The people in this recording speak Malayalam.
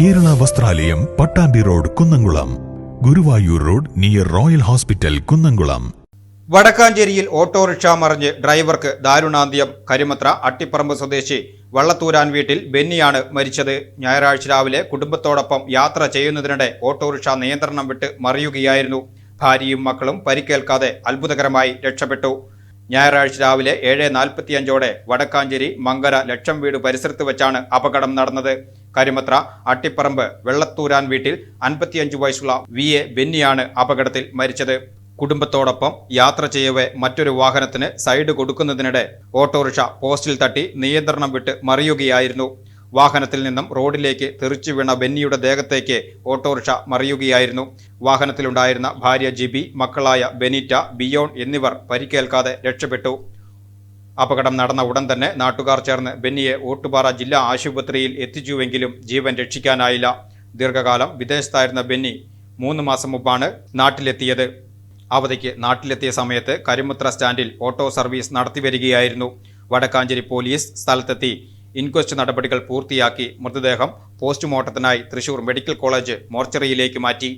Kerala Vasthralayam, Pattambi road, Kunnamkulam. Guruvayur road near royal hospital, Kunnamkulam. വടക്കാഞ്ചേരിയിൽ ഓട്ടോറിക്ഷ മറിഞ്ഞ് ഡ്രൈവർക്ക് ദാരുണാന്ത്യം. കരിമത്ര അട്ടിപ്പറമ്പ് സ്വദേശി വള്ളത്തൂരാൻ വീട്ടിൽ ബെന്നിയാണ് മരിച്ചത്. ഞായറാഴ്ച രാവിലെ കുടുംബത്തോടൊപ്പം യാത്ര ചെയ്യുന്നതിനിടെ ഓട്ടോറിക്ഷ നിയന്ത്രണം വിട്ട് മറിയുകയായിരുന്നു. ഭാര്യയും മക്കളും പരിക്കേൽക്കാതെ അത്ഭുതകരമായി രക്ഷപ്പെട്ടു. ഞായറാഴ്ച രാവിലെ 7:45 വടക്കാഞ്ചേരി മങ്കര ലക്ഷം വീട് പരിസരത്ത് വെച്ചാണ് അപകടം നടന്നത്. കരിമത്ര അട്ടിപ്പറമ്പ് വെള്ളത്തൂരാൻ വീട്ടിൽ 55 വയസ്സുള്ള VA ബെന്നിയാണ് അപകടത്തിൽ മരിച്ചത്. കുടുംബത്തോടൊപ്പം യാത്ര ചെയ്യവേ മറ്റൊരു വാഹനത്തിന് സൈഡ് കൊടുക്കുന്നതിനിടെ ഓട്ടോറിക്ഷ പോസ്റ്റിൽ തട്ടി നിയന്ത്രണം വിട്ട് മറിയുകയായിരുന്നു. വാഹനത്തിൽ നിന്നും റോഡിലേക്ക് തെറിച്ചു വീണ ബെന്നിയുടെ ദേഹത്തേക്ക് ഓട്ടോറിക്ഷ മറിയുകയായിരുന്നു. വാഹനത്തിലുണ്ടായിരുന്ന ഭാര്യ ജിബി, മക്കളായ ബെനിറ്റ, ബിയോൺ എന്നിവർ പരിക്കേൽക്കാതെ രക്ഷപ്പെട്ടു. അപകടം നടന്ന ഉടൻ തന്നെ നാട്ടുകാർ ചേർന്ന് ബെന്നിയെ ഓട്ടുപാറ ജില്ലാ ആശുപത്രിയിൽ എത്തിച്ചുവെങ്കിലും ജീവൻ രക്ഷിക്കാനായില്ല. ദീർഘകാലം വിദേശത്തായിരുന്ന ബെന്നി 3 മാസം മുമ്പാണ് നാട്ടിലെത്തിയത്. അവധിക്ക് നാട്ടിലെത്തിയ സമയത്ത് കരിമുത്ര സ്റ്റാൻഡിൽ ഓട്ടോ സർവീസ് നടത്തിവരികയായിരുന്നു. വടക്കാഞ്ചേരി പോലീസ് സ്ഥലത്തെത്തി ഇൻക്വസ്റ്റ് നടപടികൾ പൂർത്തിയാക്കി മൃതദേഹം പോസ്റ്റ്മോർട്ടത്തിനായി തൃശൂർ മെഡിക്കൽ കോളേജ് മോർച്ചറിയിലേക്ക് മാറ്റി.